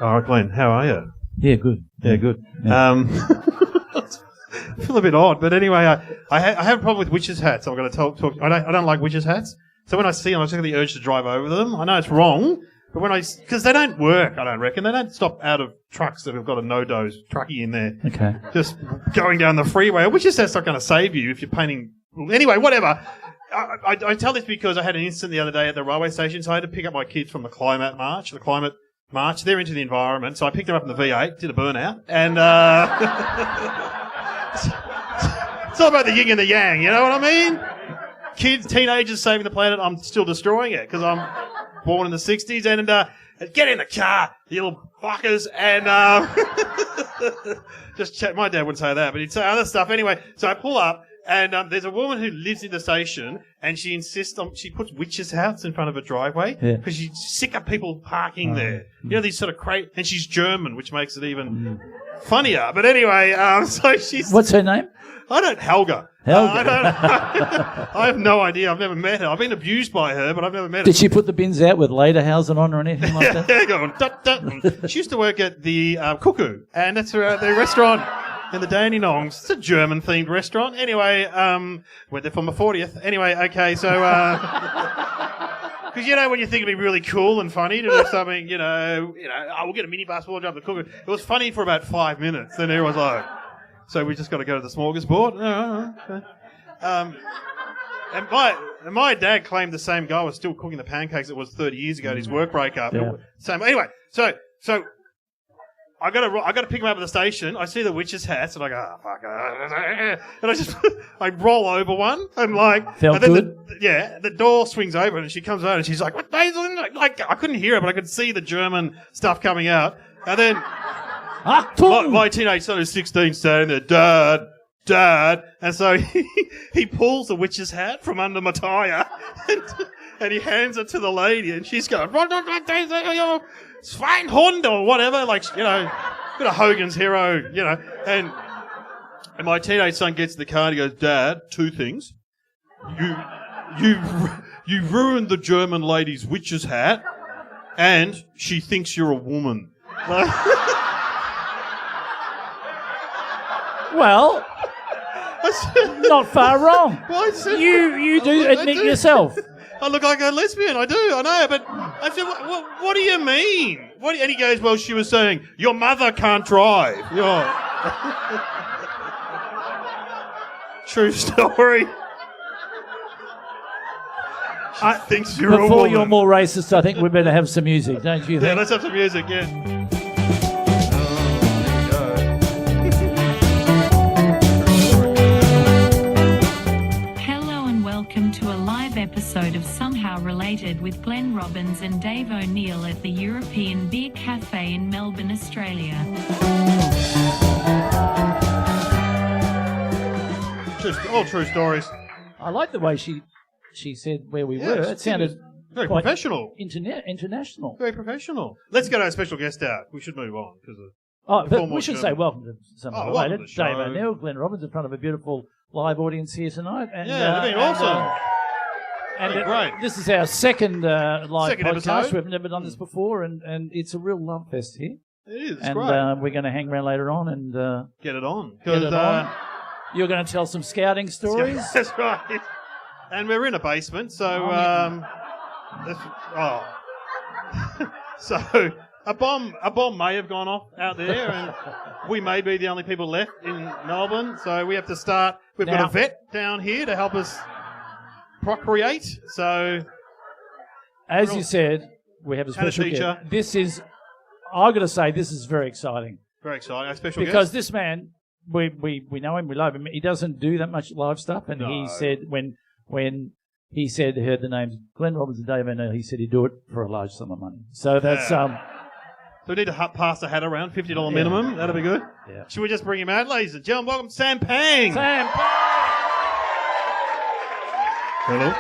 Oh, Glenn, how are you? Yeah, good. Yeah, good. Yeah. I feel a bit odd, but anyway, I have a problem with witches' hats. I'm going to talk. I don't like witches' hats. So when I see them, I just get the urge to drive over them. I know it's wrong, but because they don't work, I don't reckon. They don't stop out of trucks that have got a no-dose truckie in there. Okay. Just going down the freeway. A witches' hat's not going to save you if you're painting. Anyway, whatever. I tell this because I had an incident the other day at the railway station, so I had to pick up my kids from the climate march. They're into the environment, so I picked them up in the V8, did a burnout, and it's all about the yin and the yang, you know what I mean? Kids, teenagers saving the planet, I'm still destroying it, because I'm born in the 60s, and get in the car, you little fuckers, and just chat. My dad wouldn't say that, but he'd say other stuff. Anyway, so I pull up, and there's a woman who lives in the station, and she insists she puts witches' hats in front of her driveway because she's sick of people parking there. You know, these sort of and she's German, which makes it even funnier. But anyway, so she's... What's her name? Helga. Helga. I have no idea. I've never met her. I've been abused by her, but I've never met her. Did she put the bins out with Lederhausen on or anything like that? Yeah, going, She used to work at the Cuckoo, and that's the restaurant in the Dandenongs. It's a German-themed restaurant. Anyway, went there for my 40th. Anyway, okay, so... Because, when you think it'd be really cool and funny to do something, we'll get a minibus, we'll drive the Cuckoo. It was funny for about 5 minutes, then everyone's like... So we just got to go to the smorgasbord. Okay. And my dad claimed the same guy was still cooking the pancakes that was 30 years ago at his work breakup. Yeah. Anyway, so I got to pick him up at the station. I see the witches' hats, and I go, oh, fuck. And I roll over one, and Felt good? The door swings open, and she comes over, and she's like, what day is it? I couldn't hear her, but I could see the German stuff coming out. And then my teenage son is 16 standing there, Dad. And so he pulls the witch's hat from under my tyre and he hands it to the lady, and she's going, Schweinhund or whatever, bit of Hogan's Hero, And my teenage son gets in the car and he goes, Dad, two things. You ruined the German lady's witch's hat, and she thinks you're a woman. Well, not far wrong. You do admit yourself. I look like a lesbian, I do, I know, but I said, what do you mean? And he goes, well, she was saying, your mother can't drive. True story. She thinks you're a woman. Before you're more racist, I think we better have some music, don't you think? Yeah, let's have some music, yeah. Episode of Somehow Related with Glenn Robbins and Dave O'Neill at the European Bier Cafe in Melbourne, Australia. All true stories. I like the way she said where we were. It sounded very professional. International. Very professional. Let's get our special guest out. We should move on. But we should say welcome to Somehow Related. Dave show. O'Neill, Glenn Robbins in front of a beautiful live audience here tonight. And, they've been awesome. Great. This is our second live podcast. Episode. We've never done this before, and it's a real love fest here. It is. It's and great. We're going to hang around later on and get it on. You're going to tell some scouting stories. That's right. And we're in a basement, so so a bomb may have gone off out there, and we may be the only people left in Melbourne. So we have to start. We've got a vet down here to help us procreate. So, as you said, we have a special teacher. guest. I've got to say, this is very exciting. Very exciting. A special because guest. This man, we know him, we love him. He doesn't do that much live stuff, and he said when he heard the names Glenn Robbins and Dave O'Neill, he said he'd do it for a large sum of money. So that's So we need to pass the hat around, $50 minimum. That'll be good. Yeah. Should we just bring him out, ladies and gentlemen? Welcome, Sam Pang. Sam Pang. Hello.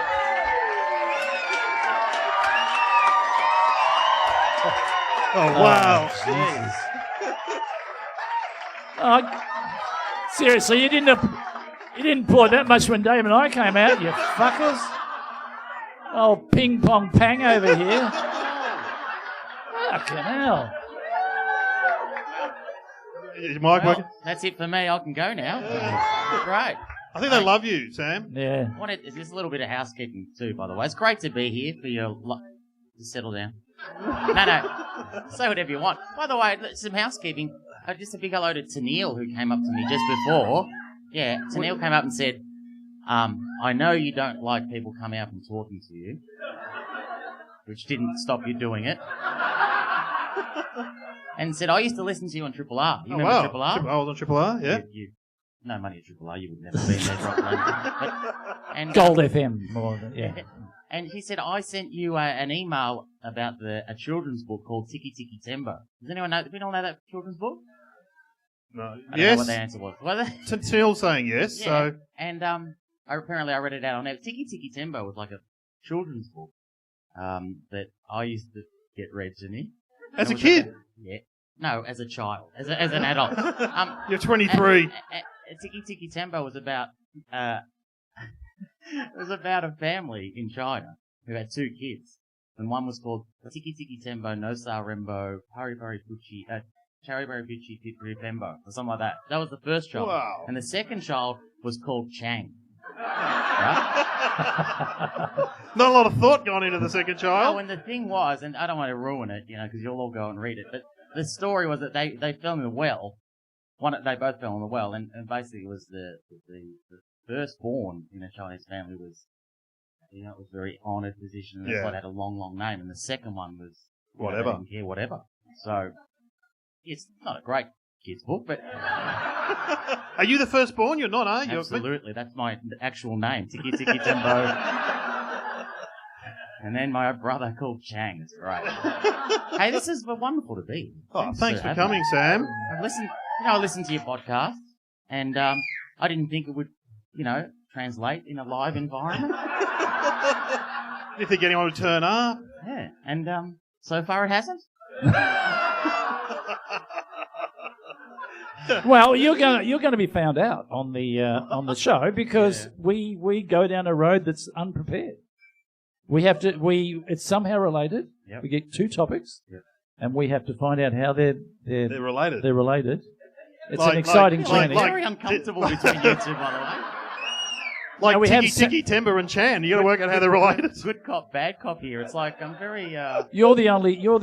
Oh, wow. Jesus. Seriously, you didn't pour that much when Dave and I came out, you fuckers. Oh, ping pong pang over here. Fucking hell. Is Mike working? That's it for me. I can go now. Great. I think they love you, Sam. Yeah. Is this a little bit of housekeeping too, by the way? It's great to be here for your... Just settle down. No. Say whatever you want. By the way, some housekeeping. Just a big hello to Tennille, who came up to me just before. Yeah, Tennille came up and said, I know you don't like people coming up and talking to you, which didn't stop you doing it. And said, I used to listen to you on Triple R. You remember Triple R? I was on Triple R, yeah. No money at Triple R, you would never be in there properly. Gold FM, more than, yeah. And he said, I sent you an email about a children's book called Tiki Tiki Tembo. Does anyone know? Do we all know that children's book? No. I don't know what the answer was. Till saying yes, yeah. so... And apparently I read it out on there. Tiki Tiki Tembo was like a children's book that I used to get read to me. As a kid? No, as a child. As an adult. You're 23. Tiki Tiki Tembo was about... it was about a family in China who had 2 kids. And one was called Tiki Tiki Tembo, No Sa Rembo, Pari Pari Pucci, Chari Pari Pucci, Pipri Pembo, or something like that. That was the first child. Wow. And the second child was called Chang. Right? Not a lot of thought going into the second child. No, and the thing was, and I don't want to ruin it, because you'll all go and read it, but the story was that they fell in the well. They both fell in the well, and basically it was the firstborn in a Chinese family was, it was a very honoured position, and that's why it had a long, long name, and the second one was whatever. Didn't care, whatever. So, it's not a great kids' book, but... Are you the firstborn? You're not, are you? Absolutely, that's my actual name, Tiki Tiki Tembo. And then my brother called Chang. It's great. Hey, this is wonderful to be. Thanks for coming, Sam. I listened to your podcast, and I didn't think it would, translate in a live environment. Did you think anyone would turn up? Yeah, and so far it hasn't. Well, you're going to be found out on the show because we go down a road that's unprepared. It's somehow related. Yep. We get 2 topics, and we have to find out how they're related. They're related. It's an exciting journey. Very uncomfortable between you 2, by the way. Like Tiki Tembo and Chan, you got to work out how they're related. Good cop, bad cop here. It's like I'm very. You're the only. You're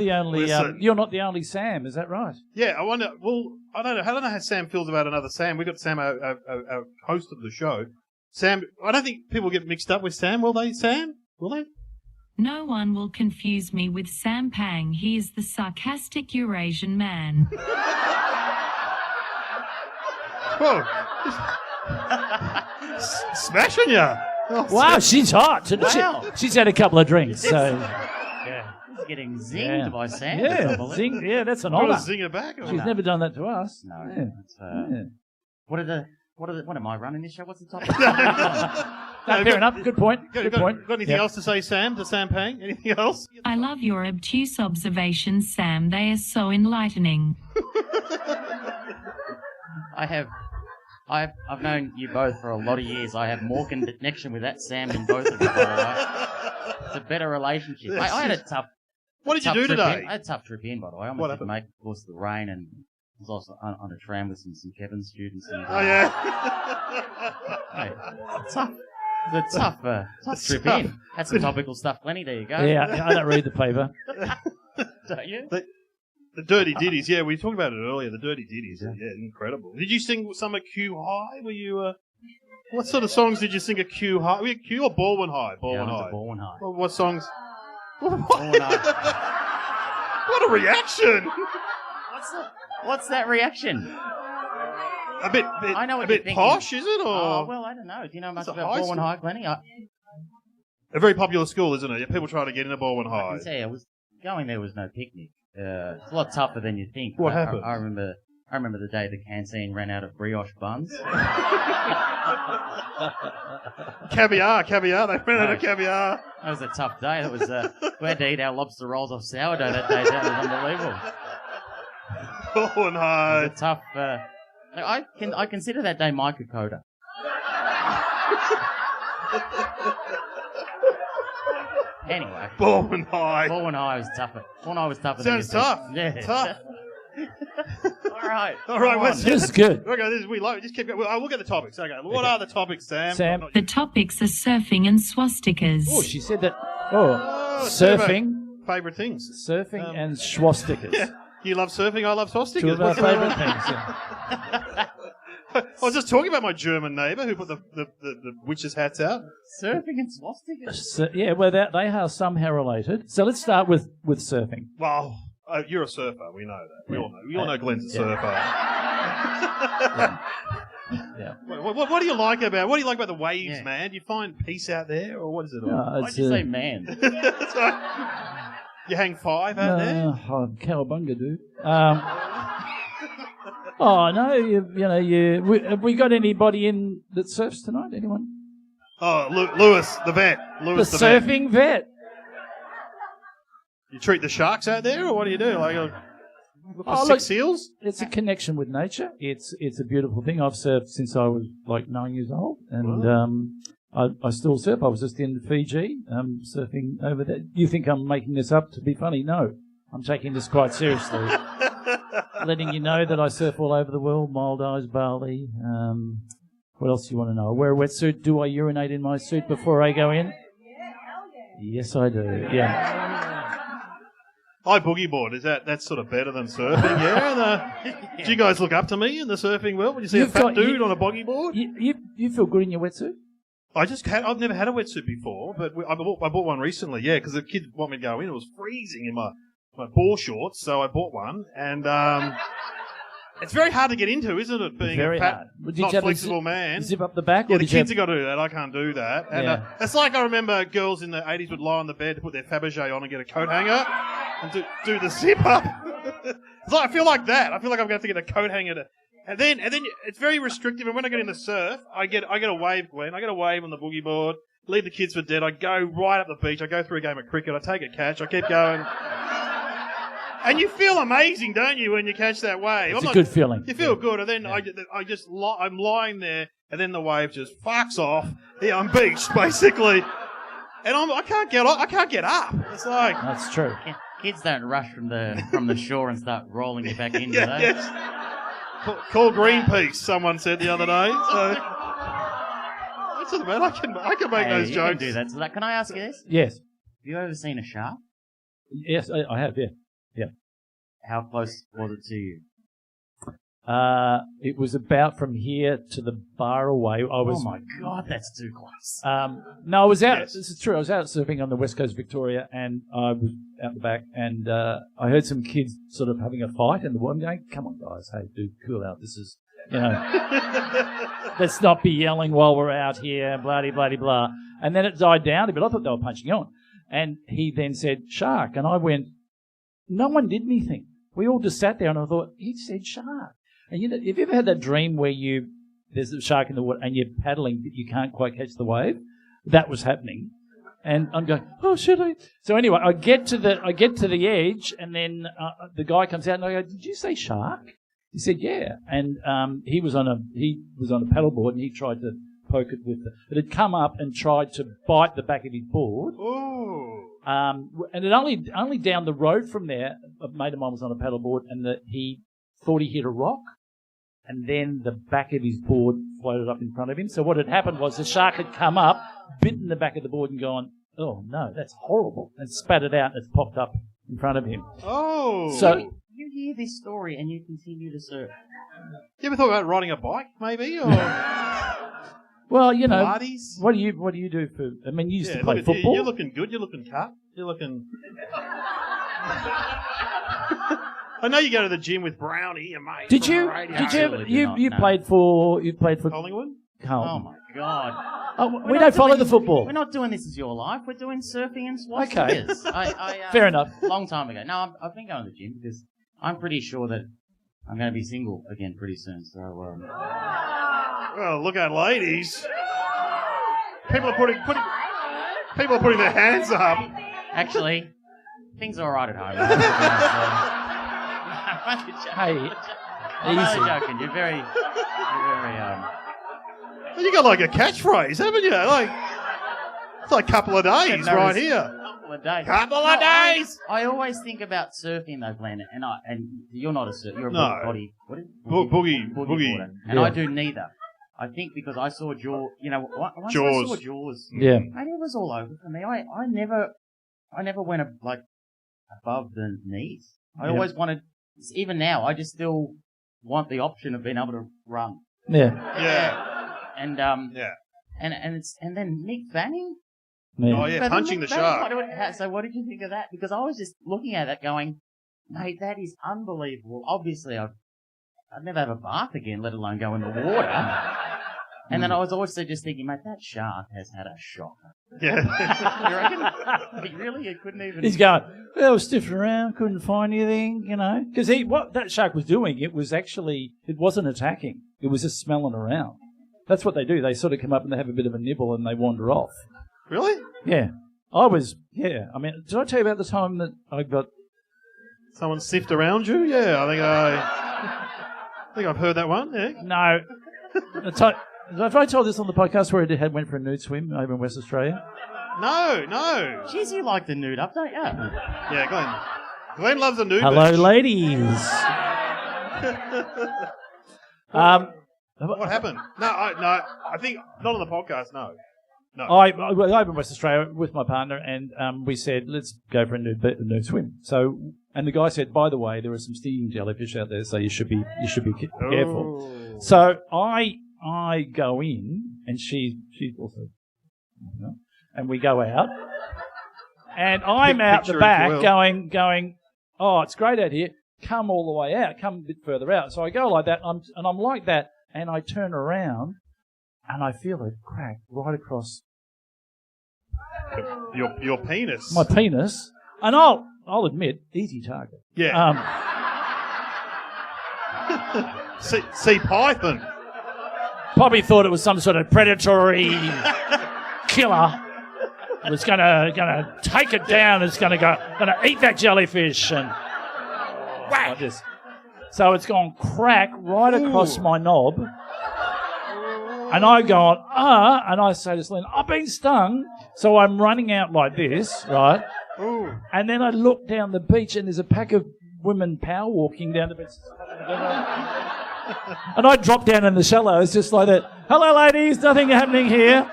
not the only Sam. Is that right? Yeah, I wonder. Well, I don't know. I don't know how Sam feels about another Sam. We got Sam, our host of the show. Sam, I don't think people get mixed up with Sam. Will they? Sam? Will they? No one will confuse me with Sam Pang. He is the sarcastic Eurasian man. Whoa. Smashing ya. Wow, she's hot. Wow. She's had a couple of drinks, so... Yeah. He's getting zinged by Sam. Yeah, that's an I'll honour. zing back. She's never done that to us. No. Yeah. What am I running this show? What's the topic? No, fair enough. Good point. Good point. Got anything else to say, Sam, to Sam Pang? Anything else? I love your obtuse observations, Sam. They are so enlightening. I've known you both for a lot of years. I have more connection with that Sam than both of you, by the way. It's a better relationship. I had a tough... What did you do today? I had a tough trip in, by the way. I almost didn't make it because of the rain, and I was also on a tram with some Kevin students. And, oh, yeah. Hey, it's a tough trip in. Had some topical stuff plenty. There you go. Yeah, I don't read the paper. Don't you? The Dirty Ditties, yeah, we talked about it earlier. The Dirty Ditties, yeah, incredible. Did you sing some at Q High? Were you, what sort of songs did you sing at Q High? Were you Q or Baldwin High? Baldwin High. Baldwin High. Well, what songs? Baldwin High. What a reaction! What's that reaction? A bit I know what a bit posh, is it? Or? Oh, well, I don't know. Do you know much about Baldwin High, Glennie? A very popular school, isn't it? People try to get into Baldwin High. I can tell you, going there was no picnic. It's a lot tougher than you think. What happened? I remember the day the canteen ran out of brioche buns. Caviar. They ran out of caviar. That was a tough day. That was we had to eat our lobster rolls off sourdough that day. That was unbelievable. Baldwin High. It was a tough. I consider that day my Kokoda. Anyway. Baldwin High. Baldwin High was tougher. Baldwin High was tougher Sounds than you tough. think. Yeah. Tough. All right. This is good. Okay, just keep going. I'll look at the topics. Okay, what are the topics, Sam? Sam. The topics are surfing and swastikas. Oh, she said that. Oh, Surfing. Favourite things. Surfing and swastikas. Yeah. You love surfing, I love swastikas. Two of our favourite things. Yeah. I was just talking about my German neighbour who put the witches' hats out. Surfing and swastikas. So, yeah, well, they are somehow related. So let's start with surfing. Well, you're a surfer. We know that. We all know. We all know Glenn's a surfer. Yeah. What do you like about the waves, man? Do you find peace out there, or what is it all? No, Why'd you say man? You hang five out there? Cowabunga, dude. Oh no! Have we got anybody in that surfs tonight? Anyone? Oh, Lewis, the vet. Lewis, the surfing vet. You treat the sharks out there, or what do you do? Like, look for look, seals? It's a connection with nature. It's a beautiful thing. I've surfed since I was like 9 years old, and I still surf. I was just in Fiji, surfing over there. You think I'm making this up to be funny? No, I'm taking this quite seriously. Letting you know that I surf all over the world, Maldives, Bali. What else do you want to know? I wear a wetsuit. Do I urinate in my suit before I go in? Yes, I do. Yeah. I boogie board. That's sort of better than surfing? Yeah. Do you guys look up to me in the surfing world when you see a fat dude on a boogie board? You feel good in your wetsuit? I've never had a wetsuit before, but I bought one recently. Yeah, because the kids want me to go in. It was freezing in my ball shorts, so I bought one, and it's very hard to get into, isn't it? Being very a fat, hard. not flexible man. Zip up the back? Yeah, the kids have got to do that. I can't do that. And it's like I remember girls in the 80s would lie on the bed to put their Fabergé on and get a coat hanger and do the zip up. I feel like that. I feel like I'm going to have to get a coat hanger and then it's very restrictive. And when I get in the surf, I get a wave, Glenn. I get a wave on the boogie board. Leave the kids for dead. I go right up the beach. I go through a game of cricket. I take a catch. I keep going. And you feel amazing, don't you, when you catch that wave? It's a good feeling. You feel good, and then I'm lying there, and then the wave just fucks off. Yeah, I'm beached basically, and I can't get up. It's like that's true. Kids don't rush from the shore and start rolling you back in, do they? Yes. Call Greenpeace. Someone said the other day. So that's what I can make those jokes. Can do that. So can I ask you this? Yes. Have you ever seen a shark? Yes, I have. Yeah. Yeah. How close was it to you? It was about from here to the bar away. Oh my God, that's too close. No, I was out. Yes. This is true. I was out surfing on the west coast of Victoria, and I was out the back, and I heard some kids sort of having a fight in the water. I'm going, "Come on, guys! Hey, dude, cool out. This is, let's not be yelling while we're out here, blah blah blah blah." And then it died down a bit. I thought they were punching on, and he then said shark, and I went. No one did anything. We all just sat there, and I thought, he said shark. And have you ever had that dream where there's a shark in the water and you're paddling but you can't quite catch the wave? That was happening. And I'm going, oh, should I? So anyway, I get to the edge, and then the guy comes out, and I go, did you say shark? He said, yeah. And he was on a paddleboard, and he tried to poke it but it had come up and tried to bite the back of his board. Oh. And it only down the road from there, a mate of mine was on a paddleboard, and he thought he hit a rock, and then the back of his board floated up in front of him. So what had happened was the shark had come up, bitten the back of the board, and gone, oh no, that's horrible, and spat it out, and it's popped up in front of him. Oh. So you hear this story and you continue to surf. You ever thought about riding a bike, maybe, or? Well, Pilates? what do you do for? I mean, you used to play look, football. You're looking good. You're looking cut. You're looking. I know you go to the gym with Brownie, your mate. Did you? You played for Collingwood? Oh my God! Oh, we don't follow the football. We're not doing This Is Your Life. We're doing surfing and swastikas. Okay. Fair enough. Long time ago. No, I've been going to the gym because I'm pretty sure that I'm going to be single again pretty soon. So. Well, look at ladies. People are putting their hands up. Actually, things are all right at home. Hey, I'm only joking. You're very. You got like a catchphrase, haven't you? Like it's like a couple of days right here. couple of days. Couple of days! I always think about surfing though, Glenn, and you're not a surfer. You're a No. body. What is Boogie. boarder. And I do neither. I think because I saw Jaws. You know, once Jaws. I saw Jaws. Yeah. And it was all over for me. I never went above the knees. I always wanted. Even now, I just still want the option of being able to run. Yeah. Yeah. And Yeah. and then Mick Fanning. Yeah. Oh, yeah, But punching Mick the Fanning, shark. So what did you think of that? Because I was just looking at that going, mate, that is unbelievable. Obviously, I'd never have a bath again, let alone go in the water. And then I was also just thinking, mate, that shark has had a shocker. Yeah. You reckon? He really couldn't even... He's going, well, I was sniffing around, couldn't find anything, you know. Because what that shark was doing, it wasn't attacking. It was just smelling around. That's what they do. They sort of come up and they have a bit of a nibble and they wander off. Really? Yeah. I mean, did I tell you about the time that I got... Someone sniffed around you? Yeah, I think I've heard that one, yeah. No. Have I told this on the podcast where I went for a nude swim over in West Australia? No. Jeez, you like the nude up, don't you? Yeah, Glenn. Glenn loves a nude Hello, beach. ladies. What happened? No, I think not on the podcast, no. I was in West Australia with my partner, and we said, let's go for a nude swim. So, and the guy said, by the way, there are some stinging jellyfish out there, so you should be careful. Oh. So I go in, and she's also, you know, and we go out, and I'm out the Picture, back if you will. going, oh, it's great out here. Come all the way out. Come a bit further out. So I go like that, and I'm like that, and I turn around, and I feel a crack right across Your penis. my penis, and I'll admit, easy target. Yeah. Sea python. Probably thought it was some sort of predatory killer. It was gonna take it down. It's gonna eat that jellyfish and like this. So it's gone crack right across my knob, and I go on and I say to Celine, I've been stung. So I'm running out like this, right? Ooh. And then I look down the beach and there's a pack of women power walking down the beach. And I dropped down in the shallows just like that. Hello, ladies, nothing happening here.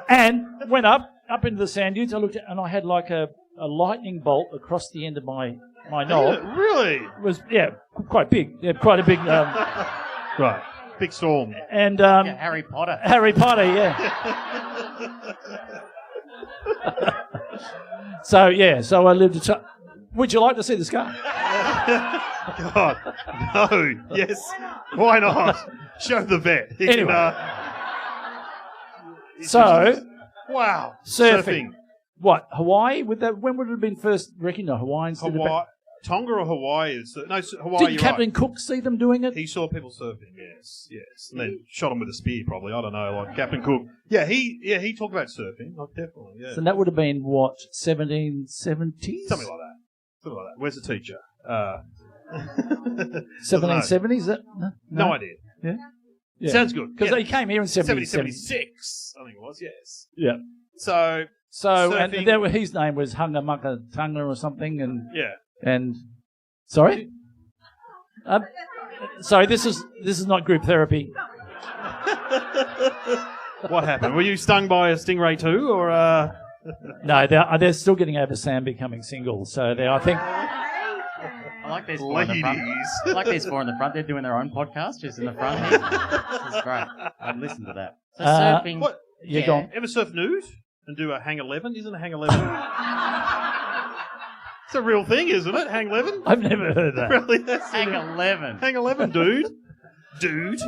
And went up into the sand dunes. I looked at, and I had like a lightning bolt across the end of my knob. Really? It was, quite big. Yeah, quite a big... Right. Big storm. And Yeah, Harry Potter. Harry Potter, yeah. So I lived would you like to see the scar? God, no. Yes. Why not? Show the vet. He Anyway. can, wow. Surfing. What, Hawaii? When would it have been first reckoned? Hawaiians did it Hawaii. Tonga or Hawaii is... No, Hawaii, Did you're Captain right. Cook see them doing it? He saw people surfing, yes. And then shot him with a spear, probably. I don't know, like Captain Cook. Yeah, he talked about surfing. Like, definitely, yeah. So that would have been, what, 1770s? Something like that. Where's the teacher? 1770s? Is that? No idea. Yeah. Sounds good. Because they came here in 76, I think it was, yes. Yeah. So and surfing- his name was Hunga Mucka Tunga or something, and yeah. Sorry, sorry. This is not group therapy. What happened? Were you stung by a stingray too, or? No, they're still getting over Sam becoming single. So I think. I like these four in the front. I like these four in the front. They're doing their own podcast just in the front here. This is great. I'd listen to that. So surfing. What? Yeah, go on. Ever surf nude and do a hang 11? Isn't a hang 11? It's a real thing, isn't it? Hang 11? I've never heard that. Really? That's Hang 11. Hang 11, dude. Dude.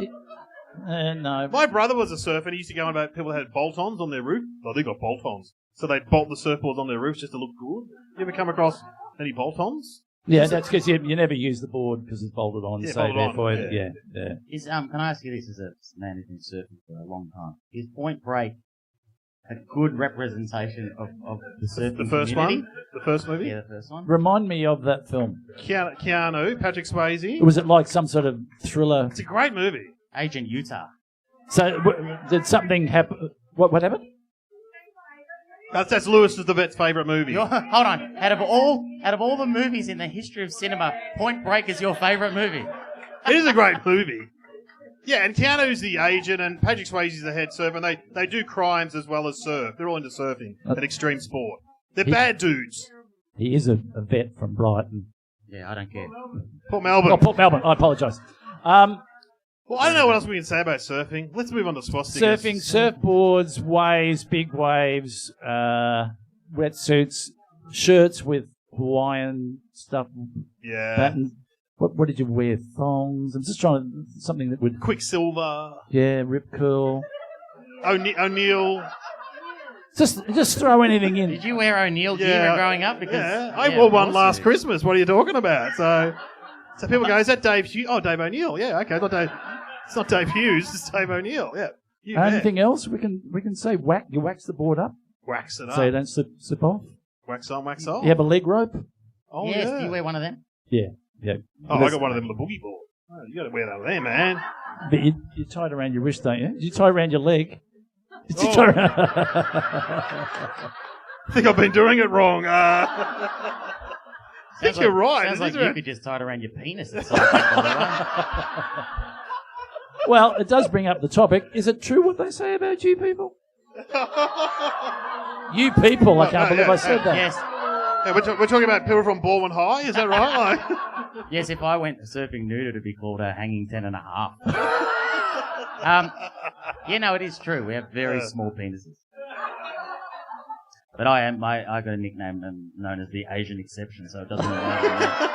No. My brother was a surfer and he used to go on about people that had bolt-ons on their roof. Oh, they got bolt-ons. So they'd bolt the surfboards on their roofs just to look good. You ever come across any bolt-ons? Yeah, that's because you never use the board because it's bolted on. Yeah, so bolted on, therefore, yeah. yeah. Is can I ask you this as a man who's been surfing for a long time? Is Point Break a good representation of the surfing The first community? one? The first movie? Yeah, the first one. Remind me of that film. Keanu, Patrick Swayze. Was it like some sort of thriller? It's a great movie. Agent Utah. So did something happen? What happened? That's Lewis the Vet's favourite movie. Hold on. Out of all the movies in the history of cinema, Point Break is your favourite movie. It is a great movie. Yeah, and Keanu's the agent, and Patrick Swayze's the head surfer, and they do crimes as well as surf. They're all into surfing and extreme sport. They're bad dudes. He is a vet from Brighton. Yeah, I don't care. Port Melbourne. Oh, Port Melbourne. I apologise. Well, I don't know what else we can say about surfing. Let's move on to Swastikas. Surfing, surfboards, waves, big waves, wetsuits, shirts with Hawaiian stuff. Yeah. Pattern. What did you wear? Thongs? I'm just trying to something that would Quicksilver. Yeah, rip curl. O'Neill. Just throw anything in. Did you wear O'Neill gear growing up? Because I wore one last Christmas. What are you talking about? So people go, is that Dave Hughes? Oh, Dave O'Neill. Yeah, okay. It's not Dave Hughes. It's Dave O'Neill. Yeah. Anything else we can say? You wax the board up. Wax it up. So you don't slip off. Wax on, wax off. You have a leg rope. Oh, yes. yeah. Do you wear one of them? Yeah. Oh, I got one of them on the boogie board. Oh, you got to wear that there, man. But you tie it around your wrist, don't you? You tie it around your leg. I think I've been doing it wrong. I think you're right. Sounds like you could just tie it around your penis. Well, it does bring up the topic. Is it true what they say about you people? You people, I can't believe I said that. Yes. Yeah, we're talking about people from Baldwin High, is that right? Yes, if I went surfing nude, it would be called a hanging 10.5. It is true. We have very small penises. But I got a nickname known as the Asian exception, so it doesn't really matter.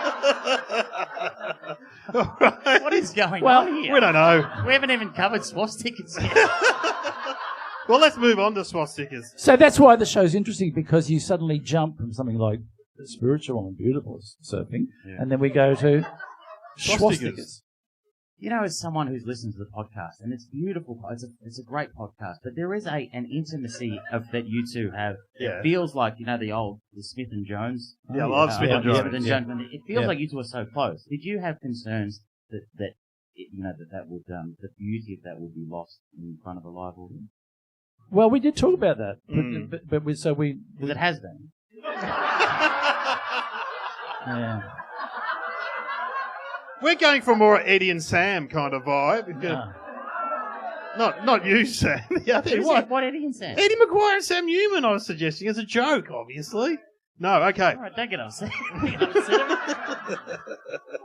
What is going on here? We don't know. We haven't even covered swastikas yet. Well, let's move on to swastikas. So that's why the show's interesting, because you suddenly jump from something like spiritual and beautiful surfing, and then we go to swastikas. As someone who's listened to the podcast, and it's beautiful, it's a great podcast, but there is an intimacy that you two have. Yeah. It feels like, the Smith and Jones. Yeah, I love Smith and Jones. Smith and Jones. It feels like you two are so close. Did you have concerns that would, the beauty of that would be lost in front of a live audience? Well, we did talk about that, but because it has been. Yeah. We're going for more Eddie and Sam kind of vibe. Not you, Sam. What Eddie and Sam? Eddie McGuire and Sam Newman, I was suggesting, as a joke, obviously. No, okay. All right, don't get upset.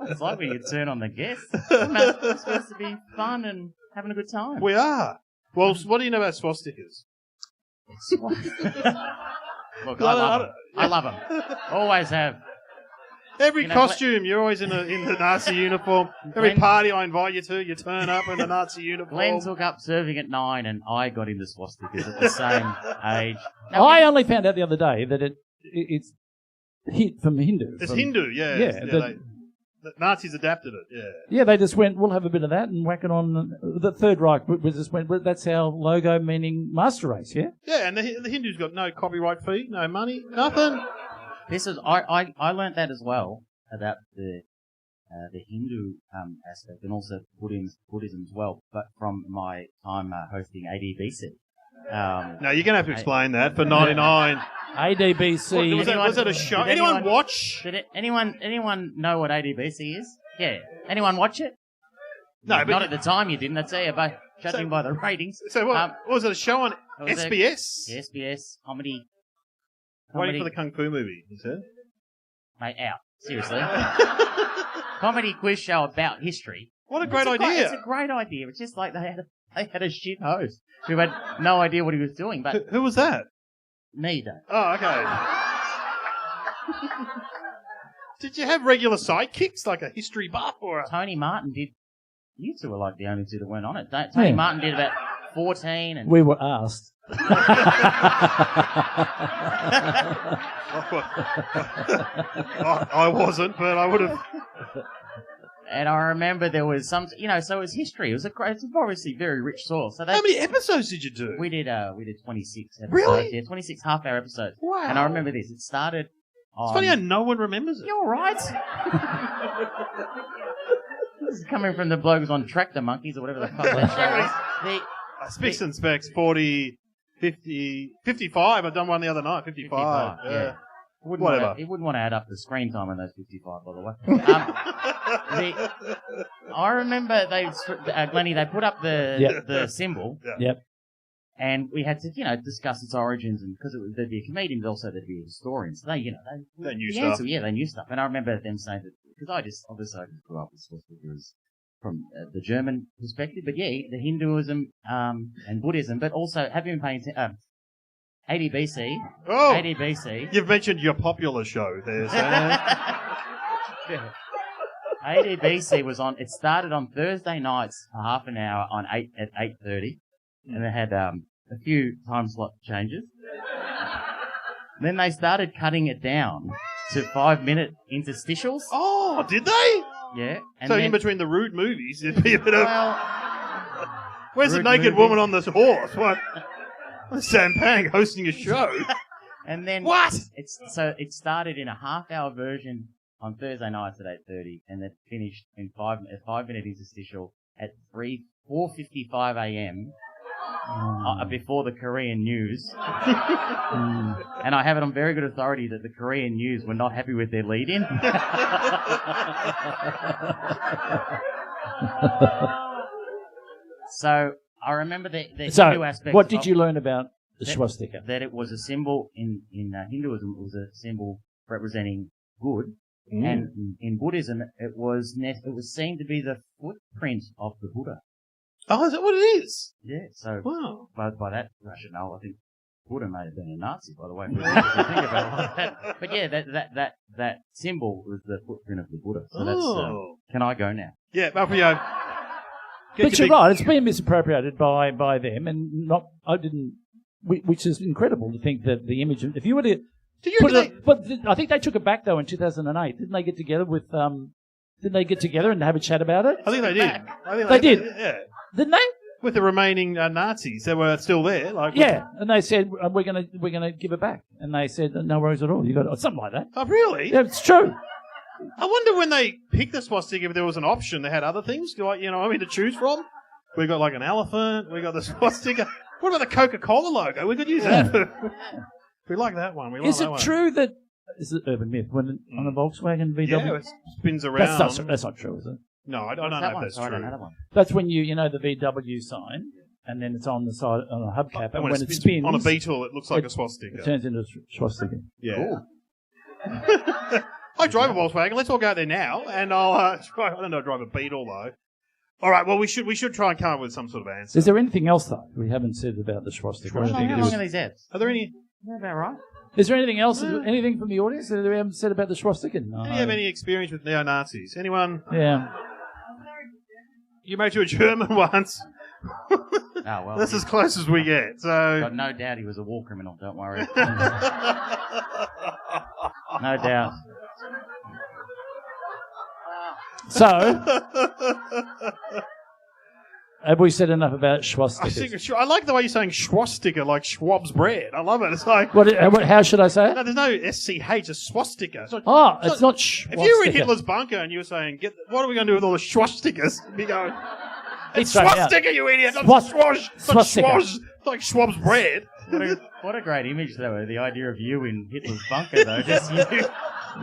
It's like when you turn on the guests. It's supposed to be fun and having a good time. We are. Well, what do you know about swastikas? Look, I love them. Always have. Every costume, you're always in the Nazi uniform. Every party I invite you to, you turn up in the Nazi uniform. Glenn took up surfing at 9, and I got into swastikas at the same age. Now, I only found out the other day that it's from Hindu. It's Hindu, yeah. The Nazis adapted it, yeah. Yeah, they just went, we'll have a bit of that and whack it on. The Third Reich just went, that's our logo, meaning master race, yeah? Yeah, and the Hindus got no copyright fee, no money, nothing. I learnt that as well about the Hindu aspect, and also Buddhism as well, but from my time hosting ADBC. No, you're going to have to explain that for 99. ADBC. Was it a show? Anyone watch? Did anyone know what ADBC is? Yeah. Anyone watch it? No, but not at the time you didn't. I'd say judging by the ratings. So what was it? A show on SBS? SBS comedy. Waiting for the Kung Fu movie, you said? Mate, out. Seriously. Comedy quiz show about history. What a great idea. It's a great idea. It's just like they had a shit host who had no idea what he was doing. But who was that? Neither. Oh, okay. Did you have regular sidekicks, like a history buff or a... Tony Martin did. You two were like the only two that weren't on it. Tony Martin did about 14. And we were asked. I wasn't, but I would have. And I remember there was some, so it was history. It's obviously very rich source. So how many episodes did you do? We did 26 episodes. Really? Yeah, 26 half-hour episodes. Wow. And I remember this. It started on... It's funny how no one remembers it. You're right. This is coming from the bloke who's on Tractor Monkeys or whatever the fuck that show is. Spicks and Specks, 40... 55. I've done one the other night. 55. Yeah. Whatever. You wouldn't want to add up the screen time on those 55, by the way. I remember Glennie, they put up the symbol. Yep. And we had to, discuss its origins, and because there'd be a comedian, but also there'd be a historian. So they knew stuff. They knew stuff. And I remember them saying that, because I just grew up with Swastikas from the German perspective, but the Hinduism and Buddhism, but also have you been paying attention? 80 BC. Oh, 80 BC. You've mentioned your popular show there, Sam. 80 BC was on. It started on Thursday nights for half an hour at 8:30, and it had a few time slot changes. Then they started cutting it down to 5-minute interstitials. Oh, did they? Yeah. And so then, in between the rude movies, it'd be a bit of. Well, where's the naked woman on this horse? What? Sam Pang hosting a show. And then what? It started in a half-hour version on Thursday nights at 8:30, and it finished in a 5-minute interstitial at 4:55 a.m. Before the Korean news. And I have it on very good authority that the Korean news were not happy with their lead-in. So I remember the Hindu aspect. What did you learn about the swastika? That it was a symbol in Hinduism. It was a symbol representing good, and in Buddhism, it was seen to be the footprint of the Buddha. Oh, is that what it is? Yeah. So, wow. By that rationale, I think Buddha may have been a Nazi, by the way. If you think about it like that. But yeah, that symbol was the footprint of the Buddha. So that's. Can I go now? Yeah, well, but you're right. It's been misappropriated by them, and not. I didn't. Which is incredible to think that the image. If you were to. But I think they took it back though in 2008. Didn't they get together with? Didn't they get together and have a chat about it? I think they did. They did. Yeah. Didn't they? With the remaining Nazis that were still there. And they said we're gonna give it back, and they said no worries at all. You got it, something like that. Oh, really? Yeah, it's true. I wonder when they picked the swastika if there was an option. They had other things, to choose from. We got like an elephant. We got the swastika. What about the Coca-Cola logo? We could use that. We like that one. Is it true that is it urban myth when on a Volkswagen VW? Yeah, it spins around. That's not true, is it? No, I don't know if that's true. I don't know that one. That's when the VW sign, and then it's on the side on a hubcap, and when it spins on a Beetle, it looks like a swastika. It turns into a swastika. Yeah. Cool. I drive a Volkswagen. Let's all go out there now, and I'll try. I don't know, drive a Beetle though. All right. Well, we should try and come up with some sort of answer. Is there anything else though we haven't said about the swastika? How long are these ads? Are there any? Yeah, about right. Is there anything else? Anything from the audience that we haven't said about the swastika? No. Do you have any experience with neo-Nazis? Anyone? Yeah. You married to a German once. Oh, well. That's as close as we get. So. Got no doubt he was a war criminal. Don't worry. No doubt. So, have we said enough about swastikas? I like the way you're saying swastika, like Schwab's bread. I love it. It's like... how should I say it? No, there's no SCH, it's swastika. It's not swastika. If you were in Hitler's bunker and you were saying, what are we going to do with all the swastikas? You go, it's swastika, you idiot! Not swastika. It's like Schwab's bread. What a great image, though, the idea of you in Hitler's bunker, though. Just you...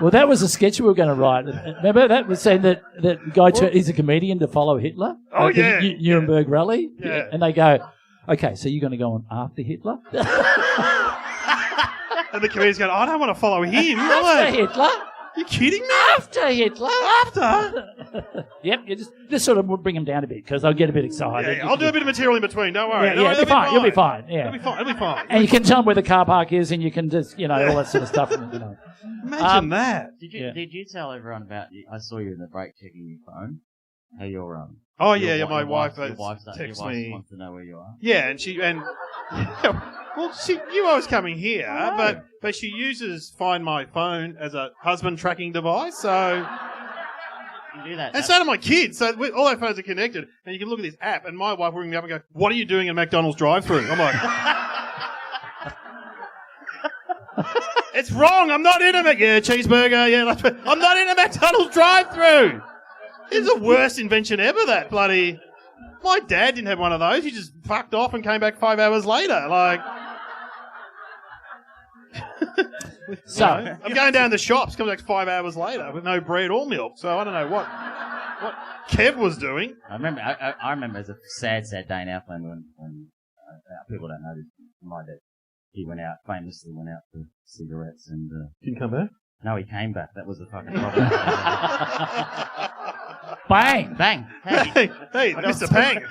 Well, that was a sketch we were going to write. Remember that was saying that guy he's a comedian to follow Hitler. Oh yeah, Nuremberg rally. Yeah, and they go, okay, so you're going to go on after Hitler? And the comedian's going, I don't want to follow him. After Hitler? You kidding me? After Hitler? After? Yep, you just sort of bring him down a bit because I'll get a bit excited. Yeah, I'll do a bit of material in between. Don't worry. Yeah, it'll be fine. You'll be fine. Yeah, it'll be fine. And you can tell them where the car park is, and you can just all that sort of stuff. Imagine that. Did you tell everyone about? I saw you in the break checking your phone. How your Oh yeah, my wife texts me. Wants to know where you are. Yeah, you always coming here, but she uses Find My Phone as a husband tracking device, so. You can do that. And so do my kids. So all our phones are connected, and you can look at this app. And my wife will ring me up and go, "What are you doing in McDonald's drive-through?" I'm like, "It's wrong. I'm not in a cheeseburger. Yeah, I'm not in a McDonald's drive-through." It's the worst invention ever. That bloody. My dad didn't have one of those. He just fucked off and came back 5 hours later. Like, So, I'm going down to the shops, coming back 5 hours later with no bread or milk. So I don't know what Kev was doing. I remember it was a sad day in Outland when people don't know this. My dad, he famously went out for cigarettes and... Didn't come back? No, he came back. That was the fucking problem. bang! Bang! Hey, Mr. Pang.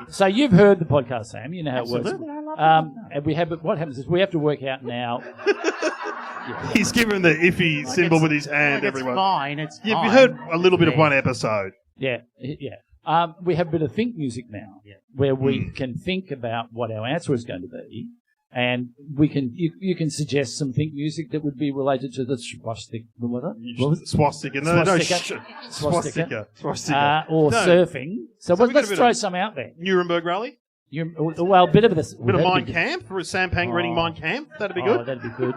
So you've heard the podcast, Sam. You know how Absolutely, it works. I love And what happens is we have to work out now. He's given the iffy symbol with his hand, everyone. It's fine. You've heard a little bit of one episode. Yeah. We have a bit of think music now, where we can think about what our answer is going to be, and you can suggest some think music that would be related to the swastika. Swastika. Swastika. Or surfing. So let's throw some out there. Nuremberg Rally. Well, a bit of this. Bit of Mein Kampf for Sam Pang reading Mein Kampf. That'd be good. Oh, that'd be good.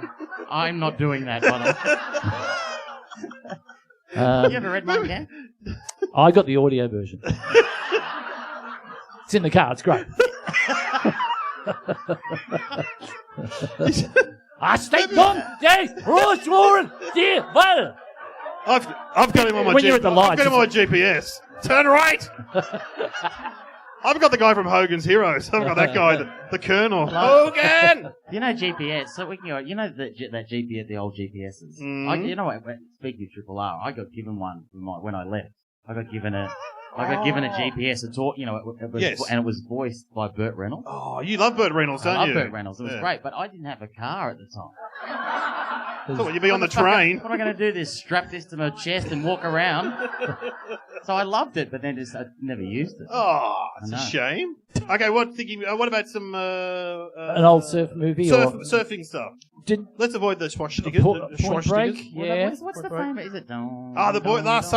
I'm not doing that, by the way. You ever read Mein Kampf? I got the audio version. It's in the car. It's great. I stay gone, Dave. Ross Warren, dear. Well, I've got him on my when you're at the lights, I've got him on my GPS. Turn right. I've got the guy from Hogan's Heroes. I've got that guy, the Colonel. Hogan! You know GPS, so we can go, that GPS, the old GPSs. You know what, speaking of Triple R, I got given one when I left. I got given a GPS, and it was voiced by Burt Reynolds. Oh, you love Burt Reynolds, don't you? I love Burt Reynolds. It was great, but I didn't have a car at the time. So you'd be on the train. What am I going to do? Strap this to my chest and walk around? So I loved it, but then I never used it. Oh, it's a shame. Okay, what about some... an old surf movie? Surfing stuff. Let's avoid the swastikas. Point Break? Yeah. What's the famous... Is it... Endless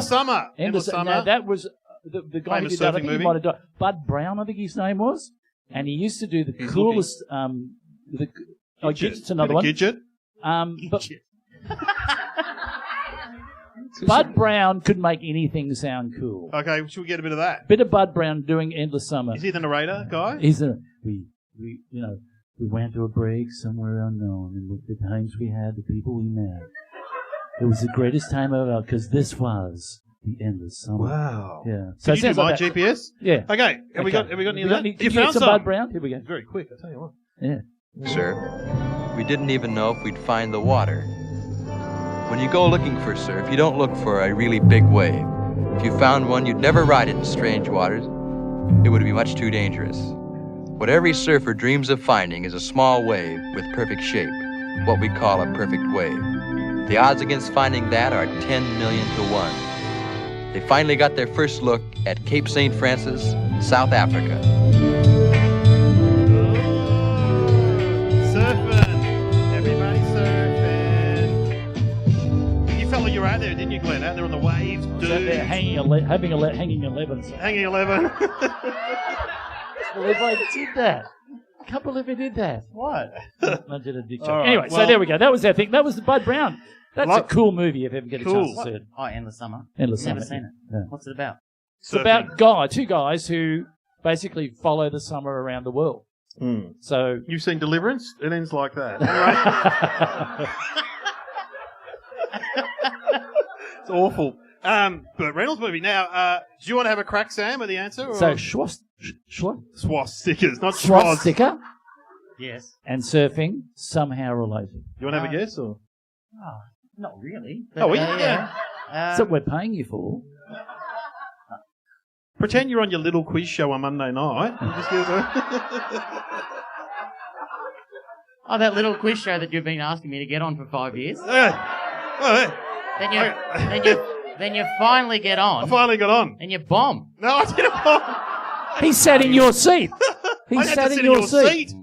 Summer. Now, that was... The guy who did that, I think he might have died. Bud Brown, I think his name was. And he used to do the coolest... It's another one. Gidget. Bud Brown could make anything sound cool. Okay, should we get a bit of that? Bit of Bud Brown doing Endless Summer. Is he the narrator guy? We went to a break somewhere unknown and looked at the times we had, the people we met. It was the greatest time ever because this was the Endless Summer. Wow. Yeah. So you do my GPS? Yeah. Okay. Have we got any of that? Did you found some Bud Brown? Here we go. Very quick, I tell you what. Yeah. Surf. We didn't even know if we'd find the water. When you go looking for surf, you don't look for a really big wave. If you found one, you'd never ride it in strange waters. It would be much too dangerous. What every surfer dreams of finding is a small wave with perfect shape, what we call a perfect wave. The odds against finding that are 10 million to 1. They finally got their first look at Cape St. Francis, South Africa. You were out there, didn't you, Glenn? Out there on the waves, dude. Hanging 11s. Hanging 11. I believe I did that. I can't believe I did that. What? I did a dick joke. Right, anyway, so there we go. That was our thing. That was the Bud Brown. That's a cool movie if you ever get a chance to see it. Oh, Endless Summer. Endless Summer. Never seen it. Yeah. What's it about? It's about two guys who basically follow the summer around the world. So you've seen Deliverance? It ends like that. It's awful. But Reynolds movie. Now, do you want to have a crack, Sam, at the answer? Or? So, swastikas, not swastika. Yes. And surfing, somehow related. You want to have a guess? Or? Oh, not really. But, yeah. That's what we're paying you for. Pretend you're on your little quiz show on Monday night. Oh, that little quiz show that you've been asking me to get on for 5 years. Then you finally get on. I finally got on. And you bomb. No, I didn't bomb. He sat in your seat. He sat in your seat.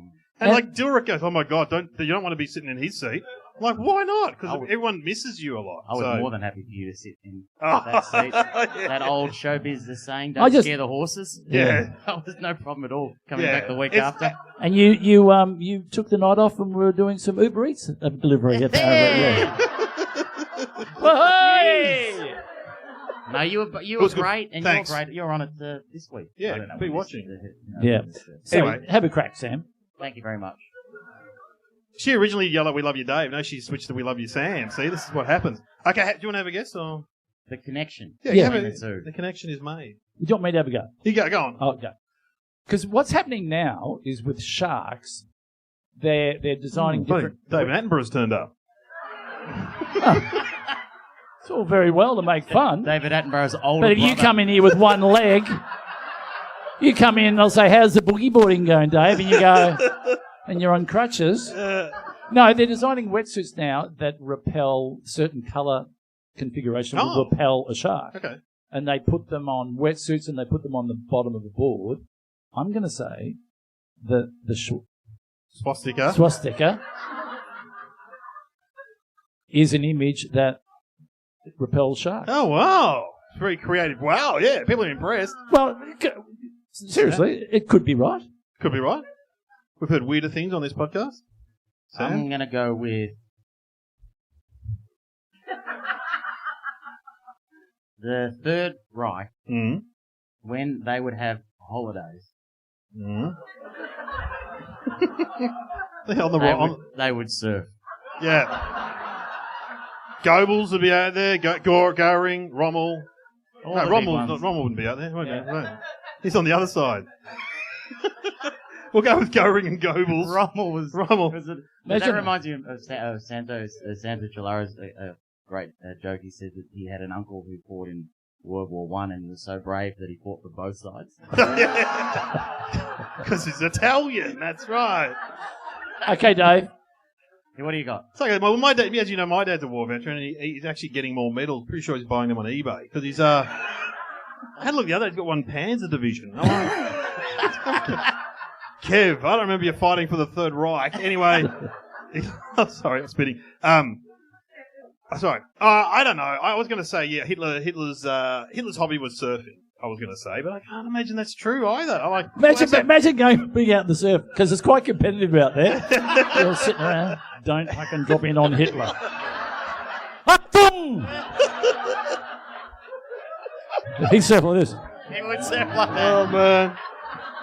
And like Dilrick goes, oh my God, you don't want to be sitting in his seat. I'm like, why not? Because everyone misses you a lot. I was more than happy for you to sit in that seat. Yeah. That old showbiz is saying, don't scare the horses. Yeah. That was no problem at all coming back the week after. And you took the night off and we were doing some Uber Eats delivery. Hey! No, you were great, and you're great. You're on it this week. Yeah, be watching. Yeah. Anyway, have a crack, Sam. Thank you very much. She originally yelled at "We love you, Dave." No, she switched to "We love you, Sam." See, this is what happens. Okay, do you want to have a guess or? The connection. Yeah. The connection is made. Do you want me to have a go? You go on. Oh, go. Because what's happening now is with sharks, they're designing different. David Attenborough's turned up. It's all very well to make fun. David Attenborough's older But if you brother. come in here with one leg, you come in and I'll say, "How's the boogie boarding going, Dave?" And you go, and you're on crutches. No, they're designing wetsuits now that repel certain colour configuration will repel a shark. Okay. And they put them on wetsuits and they put them on the bottom of the board. I'm going to say the swastika is an image that repels sharks. Oh, wow. It's very creative. Wow, yeah. People are impressed. Well, seriously, it could be right. Could be right. We've heard weirder things on this podcast. Sam? I'm going to go with the Third Reich when they would have holidays. They would surf. Yeah. Goebbels would be out there. Goering, Rommel. Rommel wouldn't be out there. No. He's on the other side. We'll go with Goering and Goebbels. Rommel. That reminds me of Santo Chilara's great joke. He said that he had an uncle who fought in World War I and he was so brave that he fought for both sides. Because he's Italian, that's right. Okay, Dave. Hey, what do you got? It's okay. Well, my dad, as you know, my dad's a war veteran and he's actually getting more medals. Pretty sure he's buying them on eBay. Because he's, I had a look the other day, he's got one Panzer division. Kev, I don't remember you fighting for the Third Reich. Anyway, I'm sorry, I'm spitting. Sorry. I don't know. I was going to say, yeah, Hitler's hobby was surfing. I was going to say, but I can't imagine that's true either. Imagine going big out in the surf because it's quite competitive out there. You're all sitting around. Don't fucking drop in on Hitler. He'd surf like this. He would surf like that. Oh man.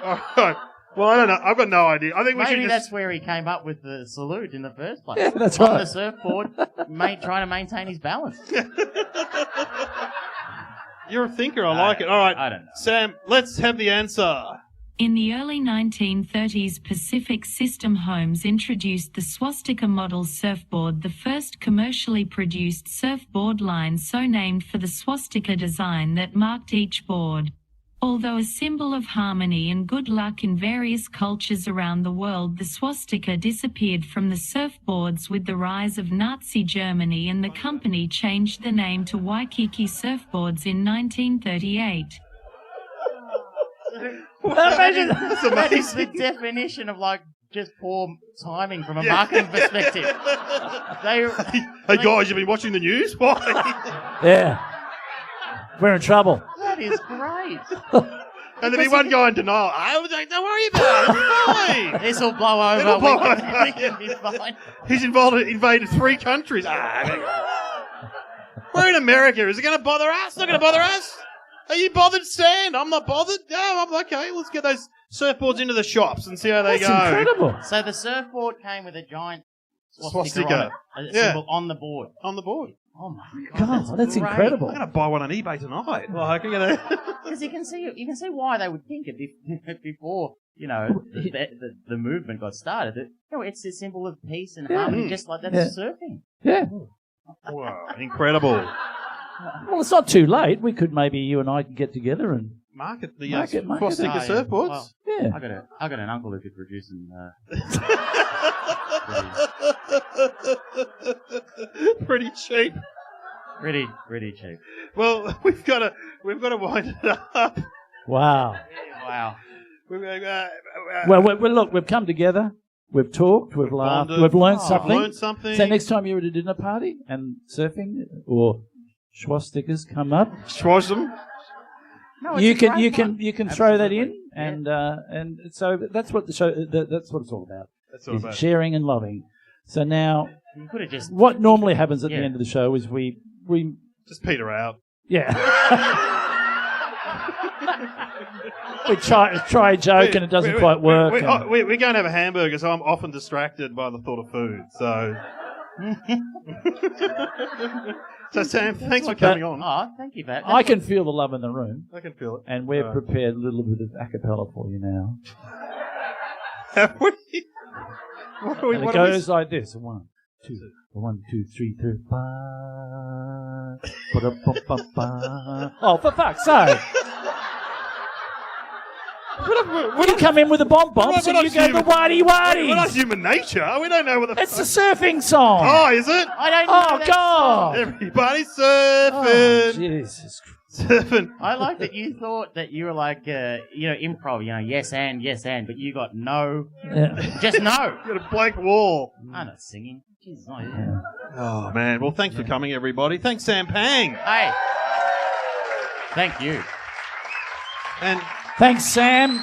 All right. Well, I don't know. I've got no idea. I think maybe that's where he came up with the salute in the first place. Yeah, that's on right. The surfboard, trying to maintain his balance. You're a thinker. I like it. All right. I don't know. Sam, let's have the answer. In the early 1930s, Pacific System Homes introduced the Swastika model surfboard, the first commercially produced surfboard line so named for the swastika design that marked each board. Although a symbol of harmony and good luck in various cultures around the world, the swastika disappeared from the surfboards with the rise of Nazi Germany, and the company changed the name to Waikiki Surfboards in 1938. That is the definition of just poor timing from a marketing perspective. Hey guys, you've been watching the news? Why? Yeah. We're in trouble. That is great. And there'll be one guy in denial. I was like, don't worry about it. It's fine. This will blow over. It'll blow over. We can be fine. He's invaded 3 countries. We're in America. Is it going to bother us? Not going to bother us. Are you bothered, Stan? I'm not bothered. No, I'm okay. Let's get those surfboards into the shops and see how they go. That's incredible. So the surfboard came with a giant swastika on it, a symbol on the board. On the board. Oh my God, that's incredible. I'm going to buy one on eBay tonight. Because you can see why they would think it before the movement got started. It's a symbol of peace and harmony, just like that's surfing. Yeah. Wow, incredible. Well, it's not too late. We could maybe you and I get together and market the swastika surfboards. Well, yeah. I got an uncle who could produce them. Pretty cheap. Pretty cheap. Well, we've got to wind it up. Wow. Wow. Well, look, we've come together. We've talked. We've laughed. We've learned something. So next time you're at a dinner party and surfing or swastikas come up, Swasm. No, you can throw that in, and so that's what the show. That's what it's all about. That's all about sharing and loving. So now, you could have just what normally happens at the end of the show is we just peter out. Yeah. We try a joke and it doesn't quite work. We're going to have a hamburger, so I'm often distracted by the thought of food. So, so Sam, thanks for coming on. Oh, thank you, Pat. I can feel the love in the room. I can feel it. And we've prepared a little bit of a cappella for you now. Have we? And it goes like this. 1, 2, 1, 2, 3, 4, 5. Oh, for fuck's sake. You come in with the bomb-bombs and you go the waddy-waddies. We're not human nature. We don't know what the It's a surfing song. Oh, is it? I don't know. Oh, God. Everybody's surfing. Oh, Jesus Christ. Surfing. I like that you thought that you were like, improv, yes and, but you got no. Yeah. Just no. You got a blank wall. I'm not singing. Jesus, no. Yeah. Oh, man. Well, thanks for coming, everybody. Thanks, Sam Pang. Hey. Thank you. And Thanks, Sam.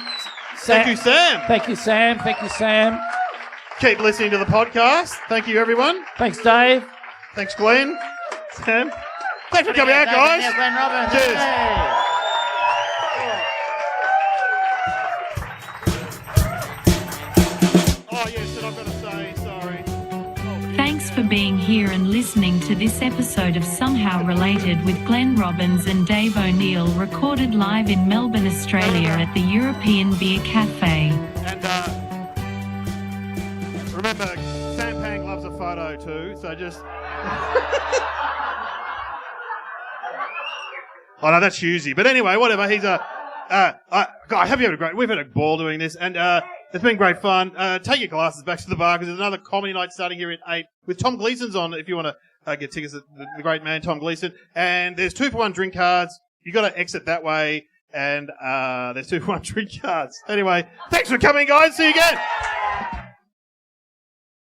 thank you, Sam. Thank you, Sam. Thank you, Sam. Keep listening to the podcast. Thank you, everyone. Thanks, Dave. Thanks, Glenn. Sam. Thanks for coming out, guys. Yeah, Glenn Robbins. Cheers. Hey. Oh, yes, and I've got to say, sorry. Thanks for being here and listening to this episode of Somehow Related with Glenn Robbins and Dave O'Neill, recorded live in Melbourne, Australia at the European Bier Cafe. And remember, Sam Pang loves a photo too, so just... Oh, no, that's Husey. But anyway, whatever. He's a... we've had a ball doing this, and it's been great fun. Take your glasses back to the bar, because there's another comedy night starting here at 8 with Tom Gleason's on, if you want to get tickets. The great man, Tom Gleason. And there's 2-for-1 drink cards. You got to exit that way, and there's 2-for-1 drink cards. Anyway, thanks for coming, guys. See you again.